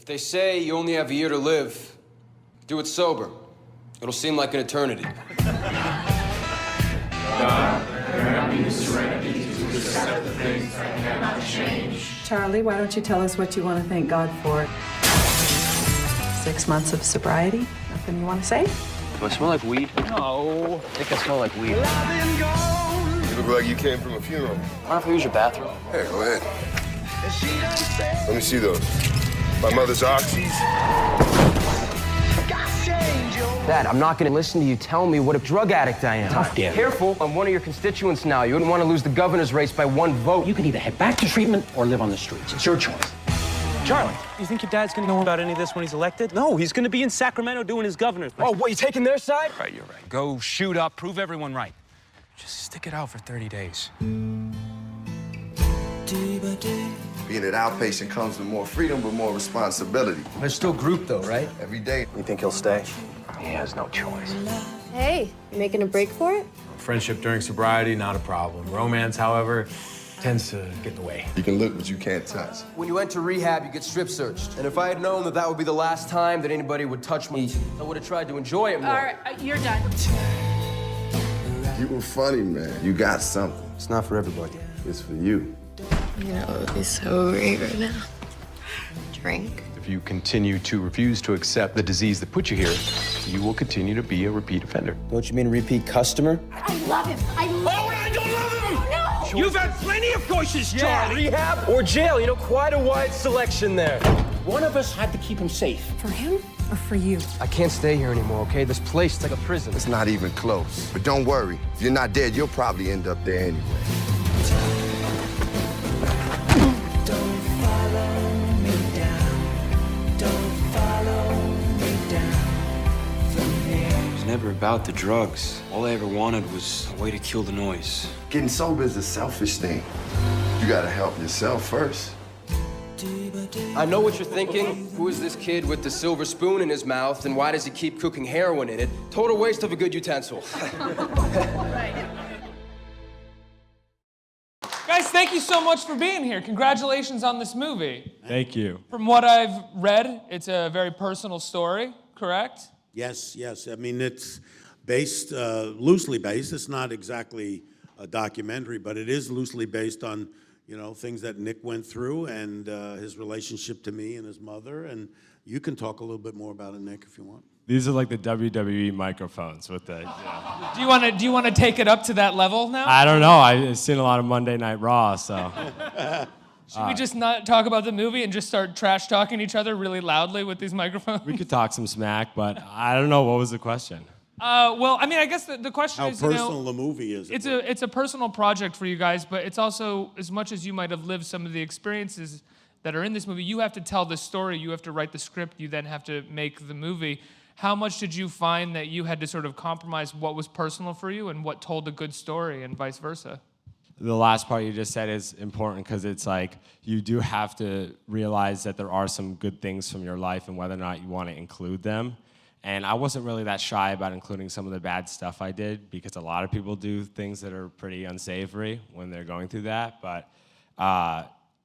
If they say you only have a year to live, do it sober. It'll seem like an eternity. God, grant me the serenity to accept the things I cannot change. Charlie, why don't you tell us what you want to thank God for? 6 months of sobriety? Nothing you want to say? Do I smell like weed? No. I think I smell like weed. You look like you came from a funeral. Mind if I use your bathroom? Hey, go ahead. Let me see those. My mother's oxys. Dad, I'm not gonna listen to you tell me what a drug addict I am. Tough, Dan. Careful, I'm one of your constituents now. You wouldn't want to lose the governor's race by 1 vote. You can either head back to treatment or live on the streets. It's your choice. Charlie, you think your dad's gonna know about any of this when he's elected? No, he's gonna be in Sacramento doing his governor's. Oh, what, you taking their side? Right, you're right. Go shoot up, prove everyone right. Just stick it out for 30 days. Being an outpatient comes with more freedom, but more responsibility. There's still group though, right? Every day. You think he'll stay? He has no choice. Hey, you making a break for it? Friendship during sobriety, not a problem. Romance, however, tends to get in the way. You can look, but you can't touch. When you enter rehab, you get strip searched. And if I had known that that would be the last time that anybody would touch me, I would have tried to enjoy it more. All right, you're done. You were funny, man. You got something. It's not for everybody. It's for you. You know, it would be so great right now. Drink. If you continue to refuse to accept the disease that put you here, you will continue to be a repeat offender. Don't you mean repeat customer? I love him. I love him. I don't love him! No! You've had plenty of choices, Charlie! Rehab or jail, you know, quite a wide selection there. One of us had to keep him safe. For him or for you? I can't stay here anymore, okay? This place, it's like a prison. It's not even close. But don't worry. If you're not dead, you'll probably end up there anyway. It was never about the drugs. All I ever wanted was a way to kill the noise. Getting sober is a selfish thing. You gotta help yourself first. I know what you're thinking. Who is this kid with the silver spoon in his mouth, and why does he keep cooking heroin in it? Total waste of a good utensil. Guys, thank you so much for being here. Congratulations on this movie. Thank you. From what I've read, it's a very personal story, correct? Yes. I mean, it's based, loosely based. It's not exactly a documentary, but it is loosely based on, you know, things that Nick went through and his relationship to me and his mother. And you can talk a little bit more about it, Nick, if you want. These are like the WWE microphones with the. Do you want to take it up to that level now? I don't know. I've seen a lot of Monday Night Raw, so. Should we just not talk about the movie and just start trash talking each other really loudly with these microphones? We could talk some smack, but I don't know. What was the question? Well, I mean, I guess the question How is, personal the movie is. it's a personal project for you guys, but it's also, as much as you might have lived some of the experiences that are in this movie, you have to tell the story, you have to write the script, you then have to make the movie. How much did you find that you had to sort of compromise what was personal for you and what told a good story and vice versa? The last part you just said is important because it's like you do have to realize that there are some good things from your life and whether or not you want to include them. And I wasn't really that shy about including some of the bad stuff I did because a lot of people do things that are pretty unsavory when they're going through that. But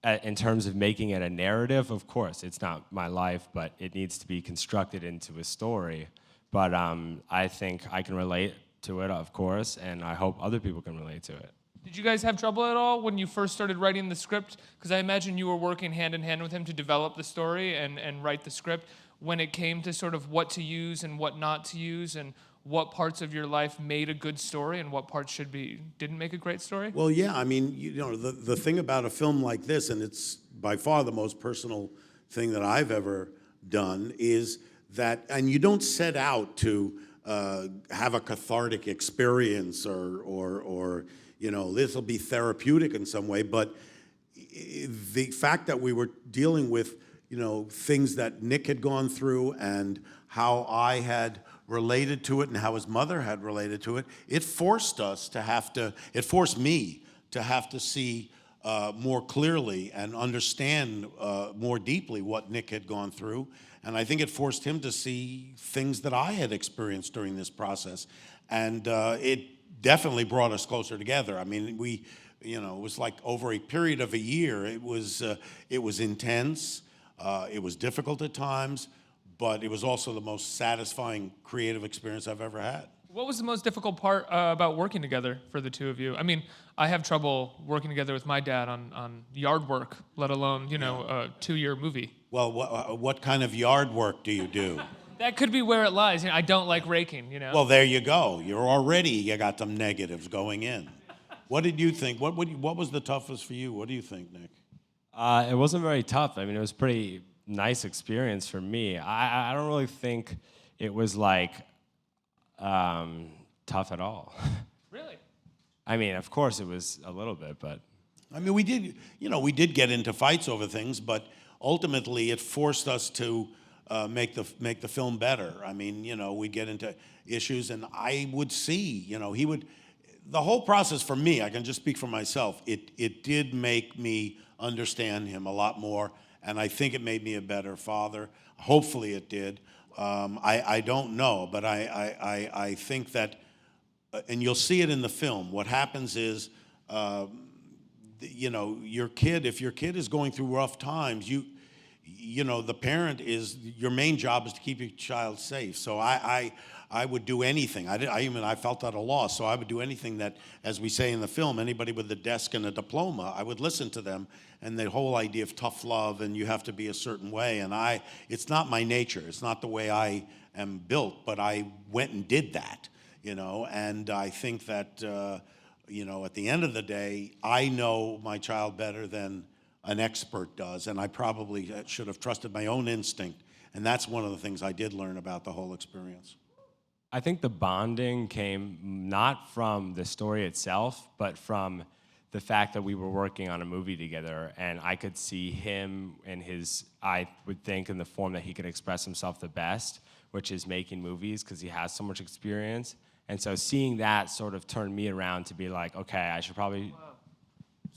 in terms of making it a narrative, of course, it's not my life, but it needs to be constructed into a story. But I think I can relate to it, of course, and I hope other people can relate to it. Did you guys have trouble at all when you first started writing the script? Because I imagine you were working hand in hand with him to develop the story and write the script. When it came to sort of what to use and what not to use and what parts of your life made a good story and what parts didn't make a great story? Well, yeah, I mean, you know, the thing about a film like this, and it's by far the most personal thing that I've ever done, is that, and you don't set out to have a cathartic experience or you know, this will be therapeutic in some way, but the fact that we were dealing with, you know, things that Nick had gone through and how I had related to it and how his mother had related to it, it forced me to have to see more clearly and understand more deeply what Nick had gone through. And I think it forced him to see things that I had experienced during this process. And it definitely brought us closer together. I mean, you know, it was like over a period of a year. It was intense. It was difficult at times, but it was also the most satisfying creative experience I've ever had. What was the most difficult part about working together for the two of you? I mean, I have trouble working together with my dad on yard work, let alone, you know, a 2-year movie. Well, what kind of yard work do you do? That could be where it lies. You know, I don't like raking, you know. Well, there you go. You got some negatives going in. What did you think? What was the toughest for you? What do you think, Nick? It wasn't very tough. I mean, it was a pretty nice experience for me. I don't really think it was like tough at all. Really? I mean, of course it was a little bit, but. I mean, we did get into fights over things, but ultimately it forced us to make the film better. I mean, you know, we'd get into issues, and I would see, you know, the whole process for me, I can just speak for myself, it did make me understand him a lot more, and I think it made me a better father. Hopefully it did. I don't know, but I think that, and you'll see it in the film, what happens is, you know, if your kid is going through rough times, you know, the parent your main job is to keep your child safe. So I would do anything. I felt at a loss, so I would do anything that, as we say in the film, anybody with a desk and a diploma, I would listen to them, and the whole idea of tough love and you have to be a certain way, and it's not my nature. It's not the way I am built, but I went and did that, you know, and I think that, you know, at the end of the day, I know my child better than an expert does, and I probably should have trusted my own instinct, and that's one of the things I did learn about the whole experience. I think the bonding came not from the story itself, but from the fact that we were working on a movie together, and I could see him in I would think, in the form that he could express himself the best, which is making movies, because he has so much experience. And so seeing that sort of turned me around to be like, okay, I should probably...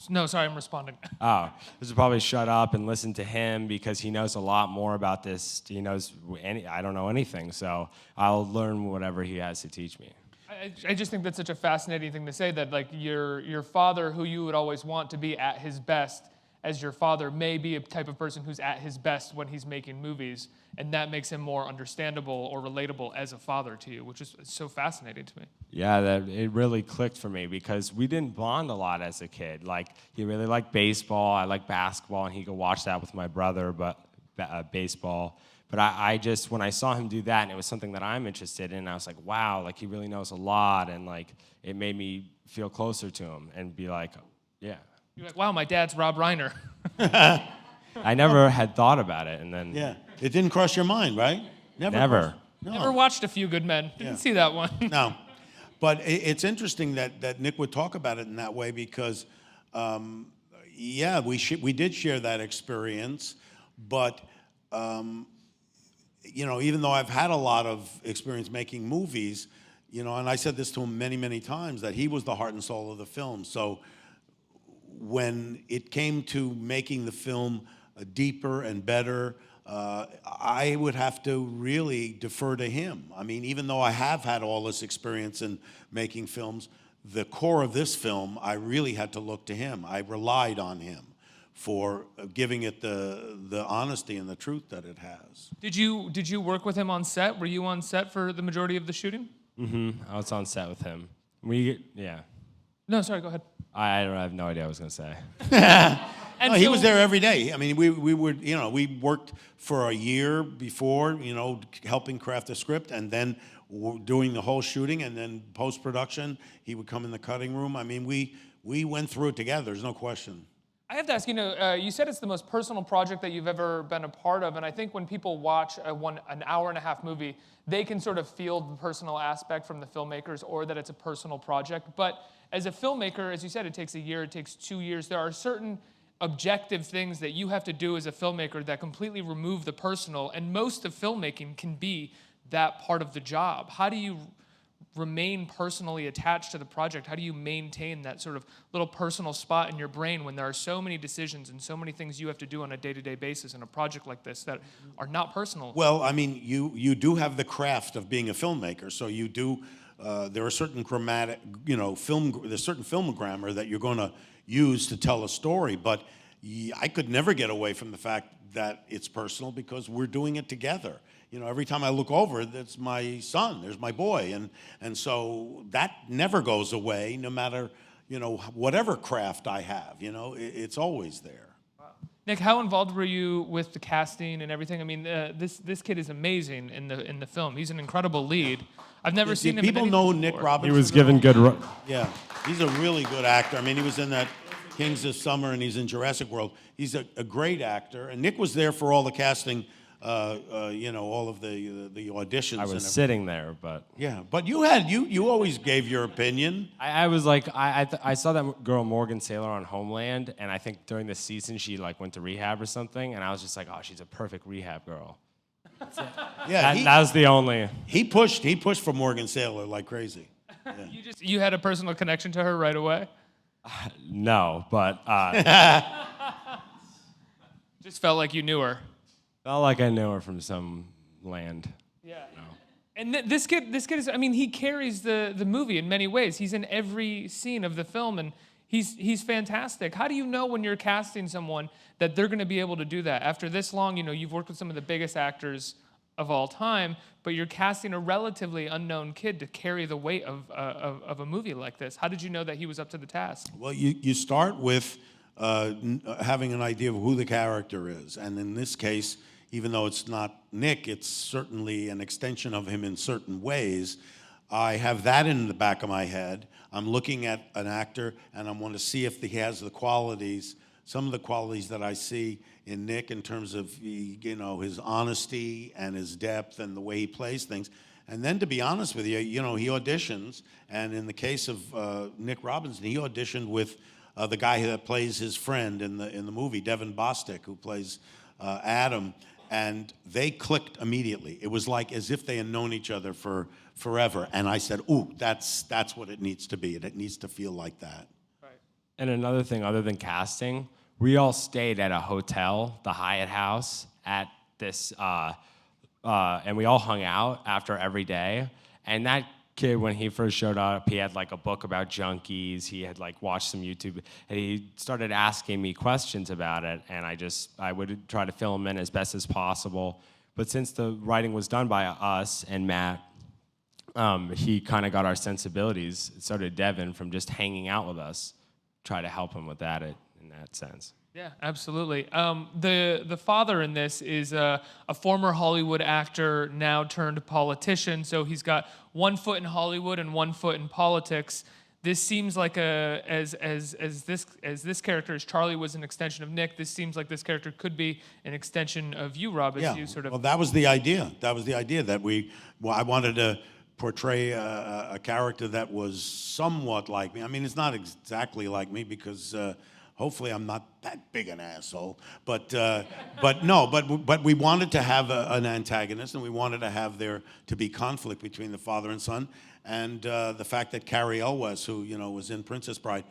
No, sorry, I'm responding. I should probably shut up and listen to him, because he knows a lot more about this. He knows I don't know anything, so I'll learn whatever he has to teach me. I just think that's such a fascinating thing to say, that like your father, who you would always want to be at his best as your father, may be a type of person who's at his best when he's making movies, and that makes him more understandable or relatable as a father to you, which is so fascinating to me. Yeah, it really clicked for me, because we didn't bond a lot as a kid. Like, he really liked baseball, I liked basketball, and he could watch that with my brother, but baseball. But I just, when I saw him do that, and it was something that I'm interested in, I was like, wow, like, he really knows a lot, and like, it made me feel closer to him and be like, yeah. You're like, wow, my dad's Rob Reiner. I never had thought about it, and then... Yeah, it didn't cross your mind, right? Never. No. Never watched A Few Good Men. Didn't see that one. No. But it's interesting that Nick would talk about it in that way, because, yeah, we did share that experience, but, you know, even though I've had a lot of experience making movies, you know, and I said this to him many, many times, that he was the heart and soul of the film. So when it came to making the film deeper and better, I would have to really defer to him. I mean, even though I have had all this experience in making films, the core of this film, I really had to look to him. I relied on him for giving it the honesty and the truth that it has. Did you work with him on set? Were you on set for the majority of the shooting? Mm-hmm. I was on set with him. Yeah. No, sorry, go ahead. I have no idea what I was going to say. No, he was there every day. I mean, we would, you know, we worked for a year before, you know, helping craft the script, and then doing the whole shooting, and then post-production, he would come in the cutting room. I mean, we went through it together, there's no question. I have to ask, you know, you said it's the most personal project that you've ever been a part of, and I think when people watch an hour-and-a-half movie, they can sort of feel the personal aspect from the filmmakers, or that it's a personal project. But as a filmmaker, as you said, it takes a year, it takes 2 years. There are certain objective things that you have to do as a filmmaker that completely remove the personal, and most of filmmaking can be that part of the job. How do you remain personally attached to the project? How do you maintain that sort of little personal spot in your brain when there are so many decisions and so many things you have to do on a day-to-day basis in a project like this that are not personal? Well, I mean, you do have the craft of being a filmmaker, so you do, there are certain grammatic, you know, there's certain film grammar that you're going to use to tell a story, but I could never get away from the fact that it's personal because we're doing it together. You know, every time I look over, that's my son, there's my boy. And so that never goes away, no matter, you know, whatever craft I have, you know, it's always there. Nick, how involved were you with the casting and everything? I mean, this kid is amazing in the film. He's an incredible lead. I've never seen him. People know Nick Robinson. He was given good. Yeah, he's a really good actor. I mean, he was in that Kings this summer, and he's in Jurassic World. He's a great actor, and Nick was there for all the casting. You know, all of the auditions. I was sitting there, but yeah, but you always gave your opinion. I was like, I saw that girl Morgan Saylor on Homeland, and I think during the season she like went to rehab or something, and I was just like, oh, she's a perfect rehab girl. Yeah, that was the only. He pushed for Morgan Saylor like crazy. Yeah. You had a personal connection to her right away? No, but just felt like you knew her. felt like I knew her from some land. Yeah. And this kid is, I mean, he carries the movie in many ways. He's in every scene of the film, and he's fantastic. How do you know when you're casting someone that they're going to be able to do that? After this long, you know, you've worked with some of the biggest actors of all time, but you're casting a relatively unknown kid to carry the weight of a movie like this. How did you know that he was up to the task? Well, you start with having an idea of who the character is, and in this case, even though it's not Nick, it's certainly an extension of him in certain ways. I have that in the back of my head. I'm looking at an actor, and I want to see if he has the qualities, some of the qualities that I see in Nick in terms of, you know, his honesty and his depth and the way he plays things. And then, to be honest with you, you know, he auditions, and in the case of Nick Robinson, he auditioned with the guy that plays his friend in the movie, Devin Bostic, who plays Adam. And they clicked immediately. It was like as if they had known each other for forever. And I said, ooh, that's what it needs to be. It needs to feel like that. Right. And another thing, other than casting, we all stayed at a hotel, the Hyatt House, at this, and we all hung out after every day. And that kid, when he first showed up, he had like a book about junkies. He had like watched some YouTube, and he started asking me questions about it, and I would try to fill him in as best as possible. But since the writing was done by us and Matt, he kind of got our sensibilities. So did Devin, from just hanging out with us, try to help him with that in that sense. Yeah, absolutely. The father in this is a former Hollywood actor, now turned politician. So he's got one foot in Hollywood and one foot in politics. This seems like as this character, as Charlie was an extension of Nick, this seems like this character could be an extension of you, Rob. As you sort of. Well, that was the idea. That was the idea that I wanted to portray a character that was somewhat like me. I mean, it's not exactly like me because. Hopefully, I'm not that big an asshole, but we wanted to have an antagonist, and we wanted to have there to be conflict between the father and son, and the fact that Carrie Elwes, who was in Princess Bride,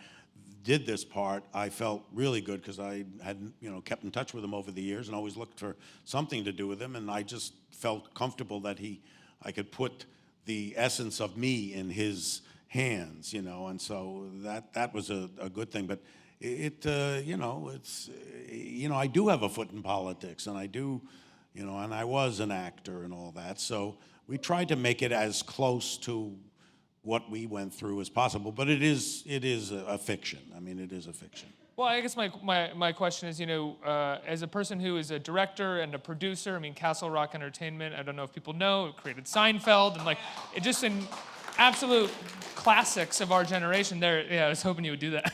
did this part, I felt really good because I had kept in touch with him over the years and always looked for something to do with him, and I just felt comfortable that I could put the essence of me in his hands, and so that was a good thing, but. I do have a foot in politics, and I do, and I was an actor and all that. So we tried to make it as close to what we went through as possible. But it is a fiction. I mean, it is a fiction. Well, I guess my question is, as a person who is a director and a producer, I mean, Castle Rock Entertainment, I don't know if people know, created Seinfeld, and it just in absolute classics of our generation. There, yeah, I was hoping you would do that.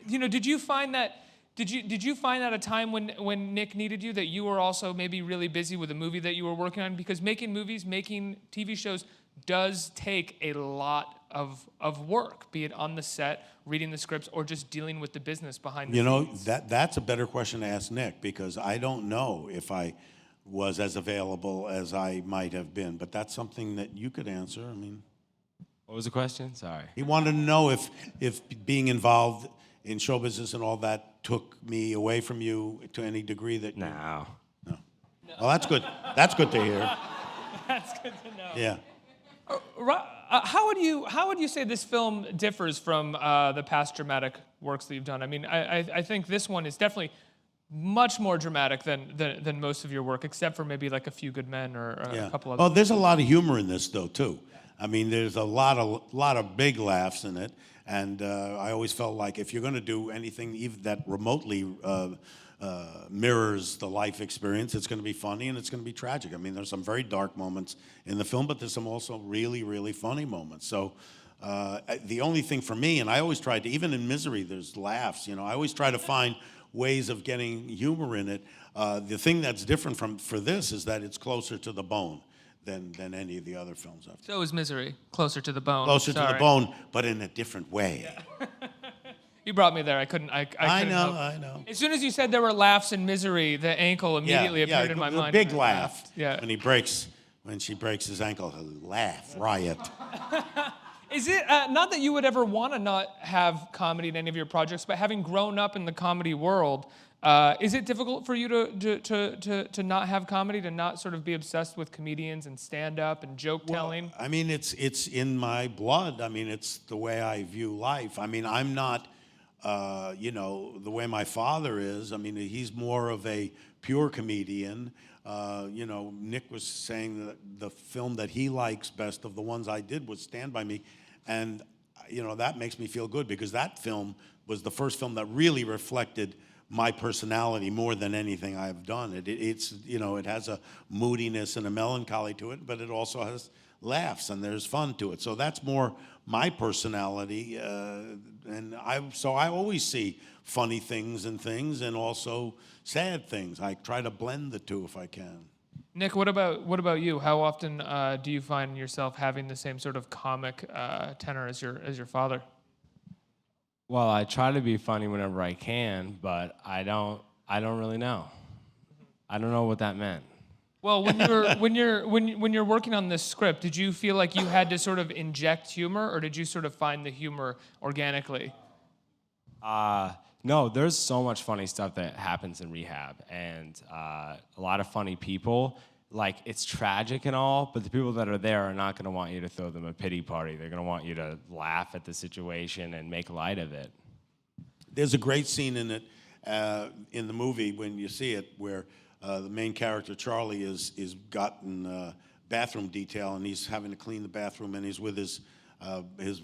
Did you find that? Did you find at a time when Nick needed you that you were also maybe really busy with a movie that you were working on? Because making movies, making TV shows does take a lot of work, be it on the set, reading the scripts, or just dealing with the business behind the scenes. That's a better question to ask Nick, because I don't know if I was as available as I might have been. But that's something that you could answer. I mean. What was the question? Sorry. He wanted to know if being involved in show business and all that took me away from you to any degree that No. Well, that's good. That's good to hear. That's good to know. Yeah. How would you say this film differs from the past dramatic works that you've done? I mean, I think this one is definitely much more dramatic than most of your work, except for maybe like A Few Good Men or a couple of. Oh, there's a lot of humor in this though too. I mean, there's a lot of big laughs in it, and I always felt like if you're going to do anything even that remotely mirrors the life experience, it's going to be funny and it's going to be tragic. I mean, there's some very dark moments in the film, but there's some also really, really funny moments. So the only thing for me, and I always tried to, even in Misery, there's laughs. You know, I always try to find ways of getting humor in it. The thing that's different for this is that it's closer to the bone than any of the other films I've done. So is Misery closer to the bone? Closer to the bone, but in a different way. Yeah. You brought me there. I couldn't help. I know. As soon as you said there were laughs in Misery, the ankle immediately appeared in my mind. The big and I laugh. laughed. Yeah. When she breaks his ankle, a laugh, riot. Is it not that you would ever want to not have comedy in any of your projects, but having grown up in the comedy world, is it difficult for you to not have comedy, to not sort of be obsessed with comedians and stand-up and joke telling? Well, I mean, it's in my blood. I mean, it's the way I view life. I mean, I'm not, the way my father is. I mean, he's more of a pure comedian. Nick was saying that the film that he likes best of the ones I did was Stand By Me. And, that makes me feel good because that film was the first film that really reflected my personality more than anything I've done. It has a moodiness and a melancholy to it, but it also has laughs and there's fun to it. So that's more my personality. So I always see funny things and also sad things. I try to blend the two if I can. Nick, what about you? How often do you find yourself having the same sort of comic tenor as your father? Well, I try to be funny whenever I can, but I don't really know. I don't know what that meant. Well, when you're working on this script, did you feel like you had to sort of inject humor, or did you sort of find the humor organically? No, there's so much funny stuff that happens in rehab, and a lot of funny people. Like, it's tragic and all, but the people that are there are not going to want you to throw them a pity party. They're going to want you to laugh at the situation and make light of it. There's a great scene in it, in the movie when you see it, where the main character, Charlie, is gotten bathroom detail, and he's having to clean the bathroom, and he's with his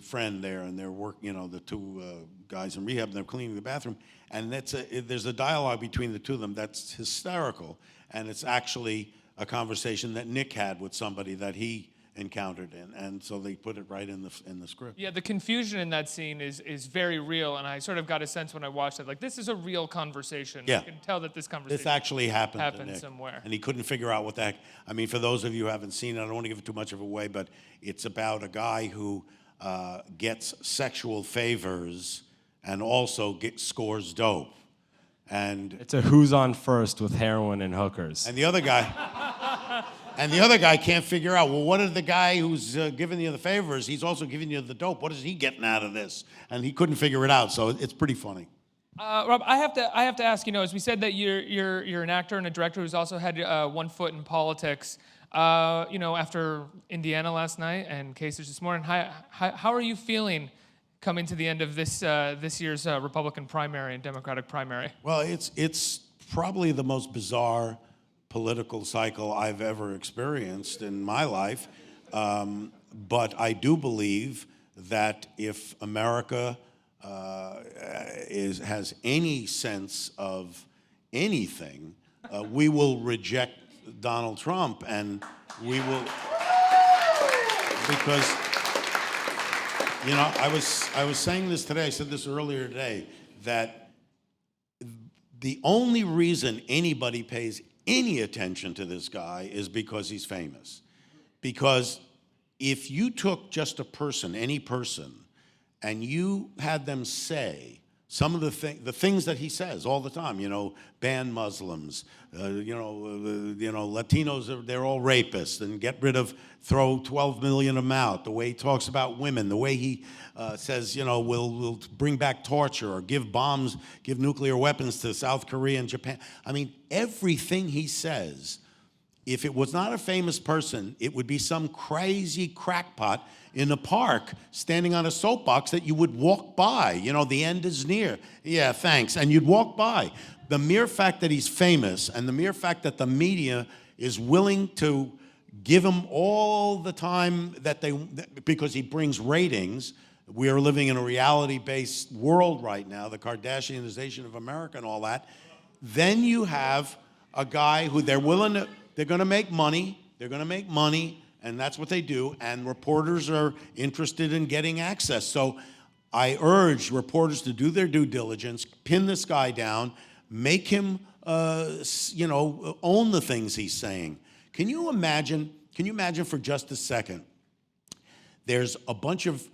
friend there, and they're working, the two guys in rehab, and they're cleaning the bathroom, and there's a dialogue between the two of them that's hysterical, and it's actually a conversation that Nick had with somebody that he encountered in, and so they put it right in the script. Yeah, the confusion in that scene is very real, and I sort of got a sense when I watched it, like, this is a real conversation. Yeah. I can tell that this conversation This actually happened to Nick, somewhere. and he couldn't figure out what the heck. I mean, for those of you who haven't seen it, I don't want to give it too much of away, but it's about a guy who gets sexual favors and also scores dope. And it's a who's on first with heroin and hookers. And the other guy can't figure out, well, what is the guy who's giving you the favors? He's also giving you the dope. What is he getting out of this? And he couldn't figure it out, so it's pretty funny. Rob, I have to ask, as we said that you're an actor and a director who's also had one foot in politics. After Indiana last night and Kasich this morning, how are you feeling coming to the end of this year's Republican primary and Democratic primary? Well, it's probably the most bizarre political cycle I've ever experienced in my life. But I do believe that if America has any sense of anything, we will reject Donald Trump, and we will, because I was saying this today, I said this earlier today, that the only reason anybody pays any attention to this guy is because he's famous. Because if you took just a person, any person, and you had them say some of the things that he says all the time, ban Muslims, Latinos, they're all rapists, and throw 12 million of them out, the way he talks about women, the way he says, we'll bring back torture or give nuclear weapons to South Korea and Japan. I mean, everything he says if it was not a famous person, it would be some crazy crackpot in a park standing on a soapbox that you would walk by. You know, the end is near. Yeah, thanks. And you'd walk by. The mere fact that he's famous and the mere fact that the media is willing to give him all the time because he brings ratings. We are living in a reality-based world right now, the Kardashianization of America and all that. Then you have a guy who they're going to make money. They're going to make money, and that's what they do. And reporters are interested in getting access. So I urge reporters to do their due diligence, pin this guy down, make him, own the things he's saying. Can you imagine for just a second, there's a bunch of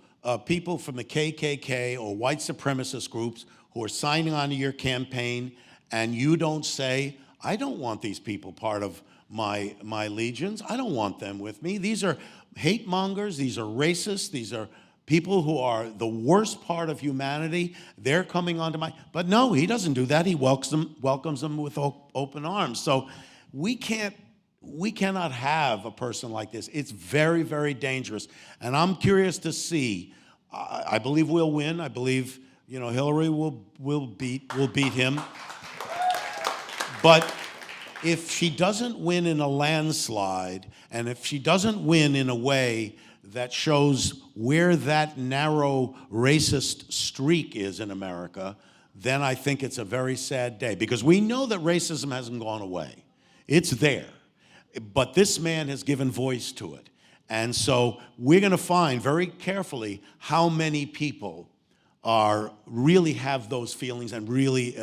people from the KKK or white supremacist groups who are signing on to your campaign, and you don't say, I don't want these people part of my legions. I don't want them with me. These are hate mongers. These are racists. These are people who are the worst part of humanity. They're coming onto my... But no, he doesn't do that. He welcomes them with open arms. So we cannot have a person like this. It's very, very dangerous. And I'm curious to see. I believe we'll win. I believe, Hillary will beat him. But if she doesn't win in a landslide, and if she doesn't win in a way that shows where that narrow racist streak is in America, then I think it's a very sad day. Because we know that racism hasn't gone away. It's there. But this man has given voice to it. And so we're going to find very carefully how many people really have those feelings and really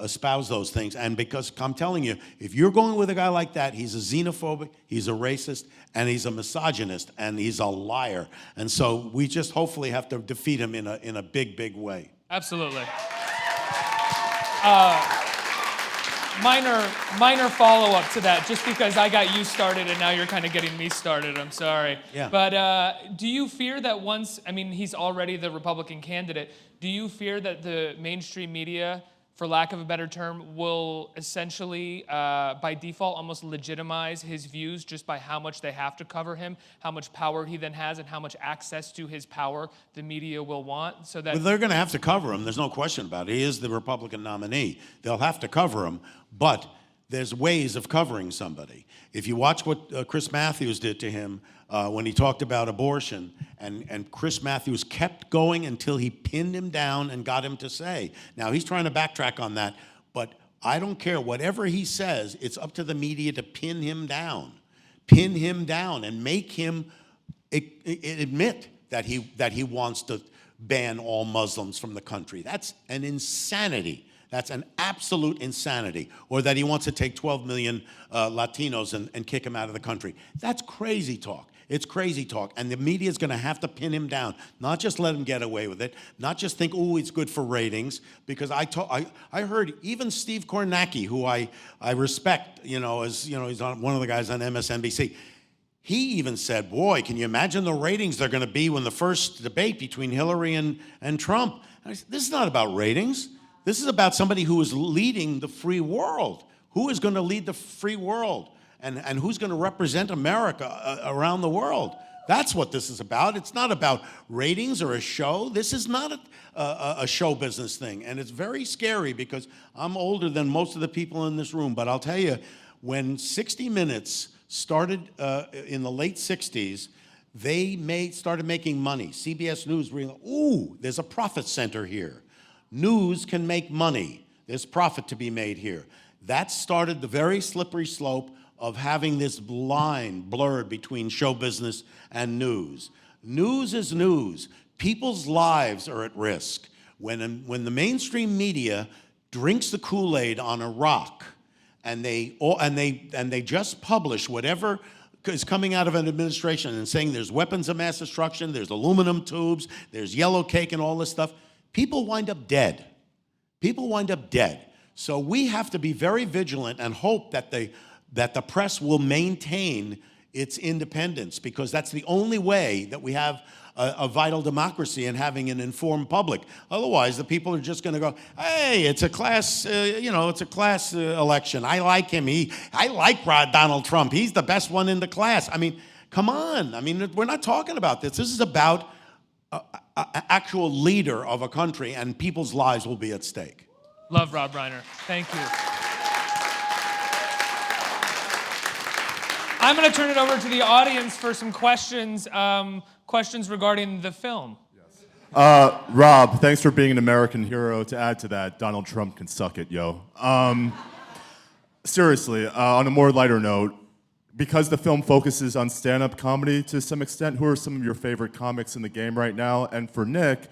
espouse those things. And because I'm telling you, if you're going with a guy like that, he's a xenophobic, he's a racist, and he's a misogynist, and he's a liar. And so we just hopefully have to defeat him in a big, big way. Absolutely. Minor follow-up to that, just because I got you started and now you're kind of getting me started. I'm sorry. Yeah. But do you fear that he's already the Republican candidate, do you fear that the mainstream media, for lack of a better term, will essentially, by default, almost legitimize his views just by how much they have to cover him, how much power he then has, and how much access to his power the media will want? So that they're going to have to cover him. There's no question about it. He is the Republican nominee. They'll have to cover him, but there's ways of covering somebody. If you watch what Chris Matthews did to him when he talked about abortion, and Chris Matthews kept going until he pinned him down and got him to say. Now, he's trying to backtrack on that, but I don't care. Whatever he says, it's up to the media to pin him down and make him admit that he wants to ban all Muslims from the country. That's an insanity. That's an absolute insanity. Or that he wants to take 12 million Latinos and kick them out of the country. That's crazy talk. It's crazy talk. And the media is going to have to pin him down, not just let him get away with it, not just think, oh, it's good for ratings. Because I heard even Steve Kornacki, who I respect, he's one of the guys on MSNBC. He even said, boy, can you imagine the ratings they're going to be when the first debate between Hillary and Trump? And I said, this is not about ratings. This is about somebody who is leading the free world. Who is going to lead the free world? And who's going to represent America around the world? That's what this is about. It's not about ratings or a show. This is not a show business thing. And it's very scary because I'm older than most of the people in this room. But I'll tell you, when 60 Minutes started in the late 60s, they started making money. CBS News realized, ooh, there's a profit center here. News can make money. There's profit to be made here. That started the very slippery slope of having this line blurred between show business and news. News is news. People's lives are at risk. When the mainstream media drinks the Kool-Aid on Iraq and they just publish whatever is coming out of an administration and saying there's weapons of mass destruction, there's aluminum tubes, there's yellow cake and all this stuff, people wind up dead. People wind up dead. So we have to be very vigilant and hope that the press will maintain its independence, because that's the only way that we have a vital democracy and having an informed public. Otherwise, the people are just going to go, hey, it's a class, it's a class election. I like him. I like Donald Trump. He's the best one in the class. I mean, come on. I mean, we're not talking about this. This is about an actual leader of a country, and people's lives will be at stake. Love Rob Reiner. Thank you. I'm going to turn it over to the audience for some questions, questions regarding the film. Rob, thanks for being an American hero. To add to that, Donald Trump can suck it, yo. Seriously, on a more lighter note, because the film focuses on stand-up comedy to some extent, who are some of your favorite comics in the game right now? And for Nick,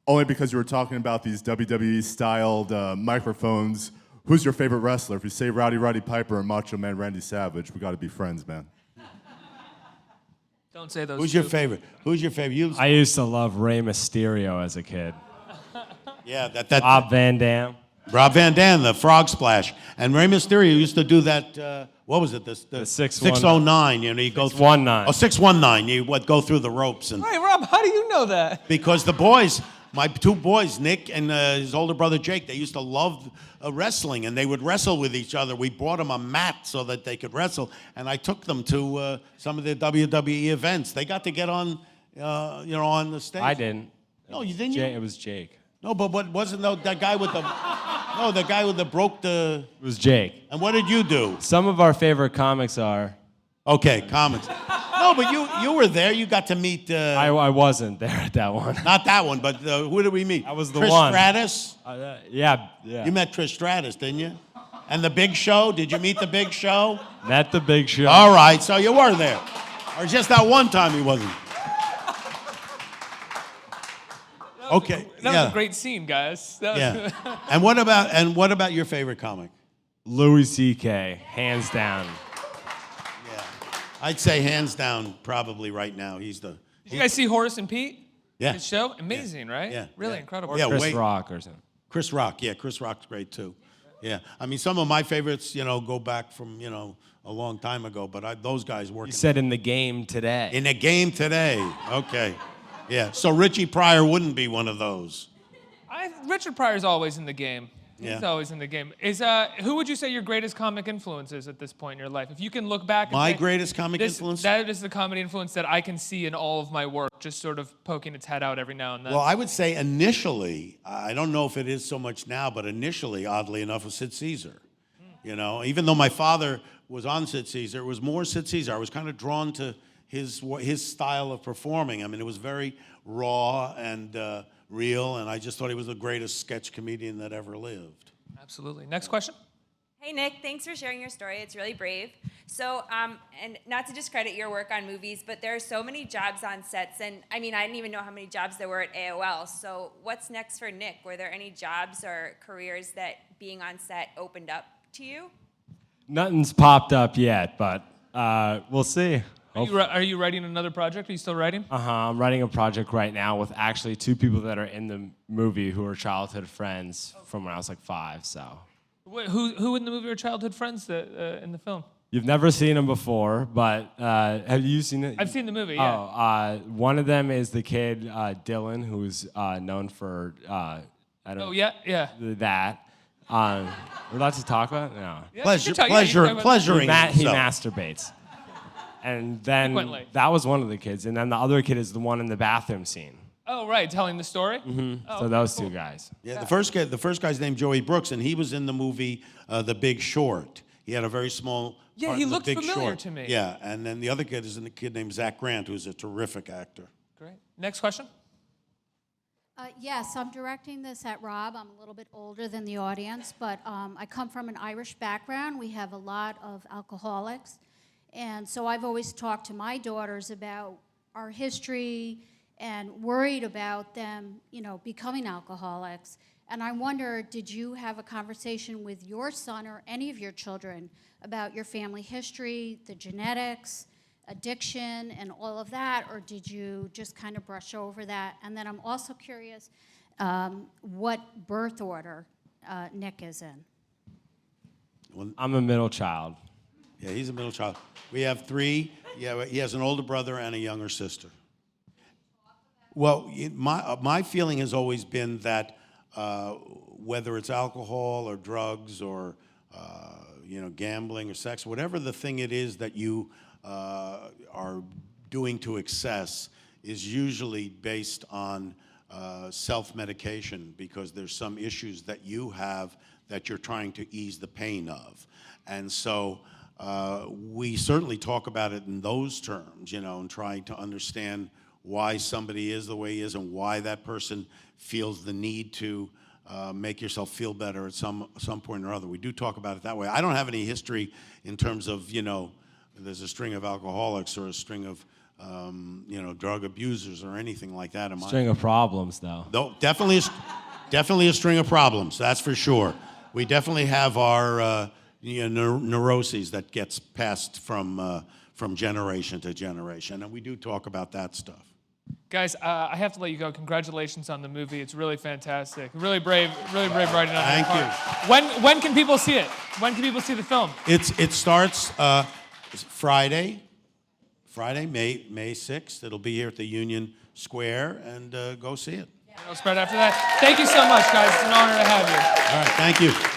only because you were talking about these WWE-styled microphones, who's your favorite wrestler? If you say Rowdy Roddy Piper or Macho Man Randy Savage, we got to be friends, man. Don't say those. Who's your favorite? Who's your favorite? I used to love Rey Mysterio as a kid. Yeah, Rob Van Dam. Rob Van Dam, the frog splash. And Rey Mysterio used to do that, what was it? The 609. You know, you go 619. 619. You would go through the ropes. And Hey, Rob, how do you know that? because the boys, my two boys, Nick and his older brother Jake, they used to love wrestling, and they would wrestle with each other. We brought them a mat so that they could wrestle, and I took them to some of the WWE events. They got to get on, on the stage. I didn't. No, you didn't. It was Jake. No, but what wasn't that guy with the? No, the guy with the broke the. It was Jake. And what did you do? Some of our favorite comics are. Okay, comics. No, but you were there. You got to meet. I wasn't there at that one. Not that one, but who did we meet? I was the Trish one. Stratus. Yeah. You met Trish Stratus, didn't you? And the Big Show. Did you meet the Big Show? Met the Big Show. All right, so you were there, or just that one time he wasn't. Okay. That was a great scene, guys. Yeah. And what about your favorite comic? Louis C.K. Hands down. Yeah. I'd say hands down, probably right now. He's the. Did you guys see Horace and Pete? Yeah. His show? Amazing, right? Yeah. Really incredible. Or Chris Rock or something. Chris Rock, yeah, Chris Rock's great too. Yeah, I mean, some of my favorites, go back from, a long time ago, but those guys working. You said in the game today. In the game today, okay. Yeah, so Richie Pryor wouldn't be one of those. Richard Pryor's always in the game. He's Yeah. always in the game. Who would you say your greatest comic influence is at this point in your life? If you can look back and My say, greatest comic influence? That is the comedy influence that I can see in all of my work, just sort of poking its head out every now and then. Well, I would say initially, I don't know if it is so much now, but initially, oddly enough, was Sid Caesar. Even though my father was on Sid Caesar, it was more Sid Caesar. I was kind of drawn to his style of performing. I mean, it was very raw and real, and I just thought he was the greatest sketch comedian that ever lived. Absolutely. Next question. Hey, Nick, thanks for sharing your story. It's really brave. So, and not to discredit your work on movies, but there are so many jobs on sets, and I mean, I didn't even know how many jobs there were at AOL. So what's next for Nick? Were there any jobs or careers that being on set opened up to you? Nothing's popped up yet, but we'll see. Are you writing another project? Are you still writing? I'm writing a project right now with actually two people that are in the movie who are childhood friends from when I was like 5, so. Wait, who in the movie are childhood friends in the film? You've never seen them before, but have you seen it? I've seen the movie, yeah. Oh, one of them is the kid, Dylan, who's known for, that. We're allowed to talk about it? No. Yeah, Pleasuring He himself. masturbates. And then Frequently. that was one of the kids. And then the other kid is the one in the bathroom scene. Oh, right, telling the story? Oh, So those two guys. Yeah, the first guy's named Joey Brooks, and he was in the movie The Big Short. He had a very small Yeah, part he in The looked Big familiar Short. to me. Yeah, and then the other kid is a kid named Zach Grant, who's a terrific actor. Great. Next question. Yes, I'm directing this at Rob. I'm a little bit older than the audience, but I come from an Irish background. We have a lot of alcoholics. And so I've always talked to my daughters about our history and worried about them, becoming alcoholics. And I wonder, did you have a conversation with your son or any of your children about your family history, the genetics, addiction, and all of that, or did you just kind of brush over that? And then I'm also curious what birth order Nick is in. I'm a middle child. Yeah, he's a middle child. We have 3 Yeah, he has an older brother and a younger sister. Well, my feeling has always been that whether it's alcohol or drugs or gambling or sex, whatever the thing it is that you are doing to excess is usually based on self-medication, because there's some issues that you have that you're trying to ease the pain of. And so we certainly talk about it in those terms, and trying to understand why somebody is the way he is and why that person feels the need to make yourself feel better at some point or other. We do talk about it that way. I don't have any history in terms of, there's a string of alcoholics or a string of, drug abusers or anything like that. String of problems, though. No, definitely a string of problems, that's for sure. We definitely have our neuroses that gets passed from generation to generation, and we do talk about that stuff. Guys, I have to let you go. Congratulations on the movie. It's really fantastic. Really brave writing on Thank your part. When can people see it? When can people see the film? It starts Friday, May 6th. It'll be here at the Union Square, and go see it. It'll spread after that. Thank you so much, guys. It's an honor to have you. All right, thank you.